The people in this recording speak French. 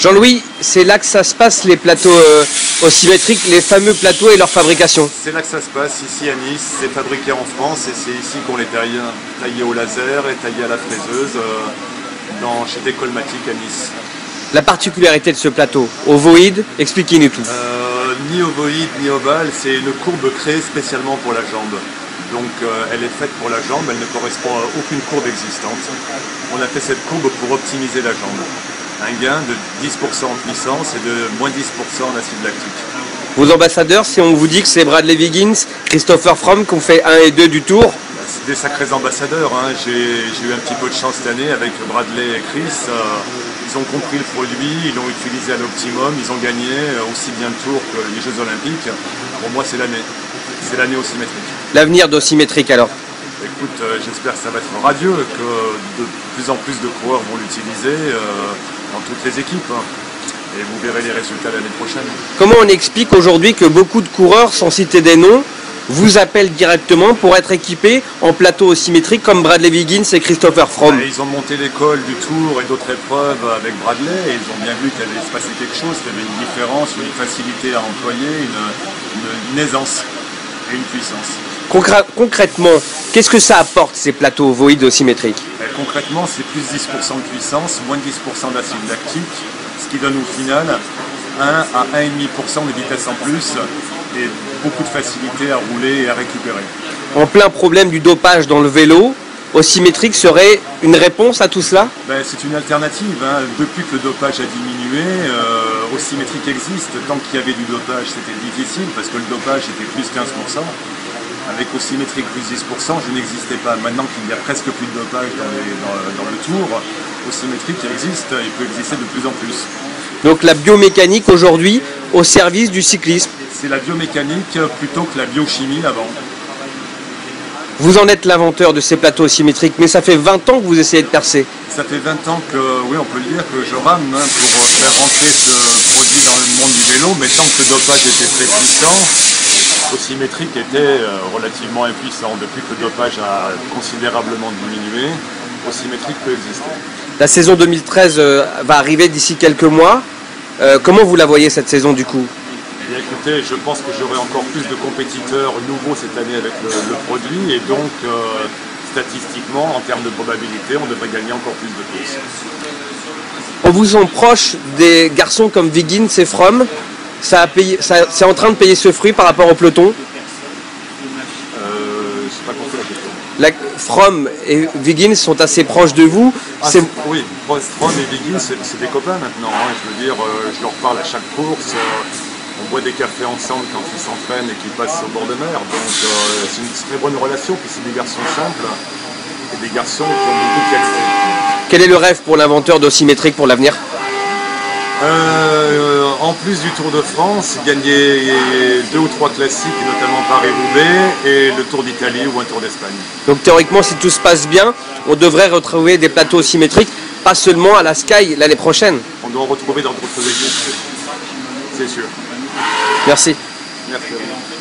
Jean-Louis, c'est là que ça se passe, les plateaux ossymétriques, les fameux plateaux et leur fabrication. C'est là que ça se passe, ici à Nice. C'est fabriqué en France et c'est ici qu'on les taillés au laser et taillés à la fraiseuse chez des colmatiques à Nice. La particularité de ce plateau, ovoïde, expliquez-nous tout. Ni ovoïde ni ovale, c'est une courbe créée spécialement pour la jambe. Donc elle est faite pour la jambe, elle ne correspond à aucune courbe existante. On a fait cette courbe pour optimiser la jambe. Un gain de 10% en puissance et de moins 10% en acide lactique. Vos ambassadeurs, si on vous dit que c'est Bradley Wiggins, Christopher Fromm qui ont fait 1 et 2 du tour? C'est des sacrés ambassadeurs. Hein. J'ai eu un petit peu de chance cette année avec Bradley et Chris. Ils ont compris le produit, ils l'ont utilisé à l'optimum, ils ont gagné aussi bien le tour que les Jeux Olympiques. Pour moi, c'est l'année. C'est l'année ossymétrique. L'avenir d'ossymétrique alors? Écoute, j'espère que ça va être radieux, que de plus en plus de coureurs vont l'utiliser dans toutes les équipes. Et vous verrez les résultats l'année prochaine. Comment on explique aujourd'hui que beaucoup de coureurs, sans citer des noms, vous appellent directement pour être équipés en plateau ossymétrique comme Bradley Wiggins et Christopher Fromm? Ils ont monté l'école du Tour et d'autres épreuves avec Bradley et ils ont bien vu qu'il allait se passer quelque chose, qu'il y avait une différence, une facilité à employer, une aisance et une puissance. Concrètement, qu'est-ce que ça apporte ces plateaux ovoïdes ossymétriques? Concrètement, c'est plus 10% de puissance, moins 10% d'acide lactique, ce qui donne au final 1 à 1,5% de vitesse en plus et beaucoup de facilité à rouler et à récupérer. En plein problème du dopage dans le vélo, ossymétrique serait une réponse à tout cela? C'est une alternative. Hein. Depuis que le dopage a diminué, ossymétrique existe. Tant qu'il y avait du dopage, c'était difficile parce que le dopage était plus 15%. Avec ossymétrique plus 10%, je n'existais pas. Maintenant qu'il n'y a presque plus de dopage dans le tour, ossymétrique existe et peut exister de plus en plus. Donc la biomécanique aujourd'hui au service du cyclisme. C'est la biomécanique plutôt que la biochimie avant. Vous en êtes l'inventeur de ces plateaux ossymétriques, mais ça fait 20 ans que vous essayez de percer. Ça fait 20 ans que, oui, on peut le dire, que je rame pour faire rentrer ce produit dans le monde du vélo, mais tant que le dopage était très puissant, ossymétrique était relativement impuissant. Depuis que le dopage a considérablement diminué, ossymétrique peut exister. La saison 2013 va arriver d'ici quelques mois. Comment vous la voyez cette saison du coup? Bien, écoutez, je pense que j'aurai encore plus de compétiteurs nouveaux cette année avec le produit et donc statistiquement, en termes de probabilité, on devrait gagner encore plus de courses. On vous en proche des garçons comme Wiggins et Fromm. C'est en train de payer ce fruit par rapport au peloton? Je n'ai pas compris la question. Fromm et Wiggins sont assez proches de vous. Oui, Fromm et Wiggins, c'est des copains maintenant. Hein. Je veux dire, je leur parle à chaque course. On boit des cafés ensemble quand ils s'entraînent et qu'ils passent au bord de mer. Donc c'est une très bonne relation. Puis c'est des garçons simples et des garçons qui ont beaucoup de qualité. Quel est le rêve pour l'inventeur d'ossymétrique pour l'avenir? En plus du Tour de France, gagner 2 ou 3 classiques, notamment Paris-Roubaix et le Tour d'Italie ou un Tour d'Espagne. Donc théoriquement, si tout se passe bien, on devrait retrouver des plateaux ossymétriques, pas seulement à la Sky l'année prochaine. On doit en retrouver dans d'autres équipes, c'est sûr. Merci. Merci à vous.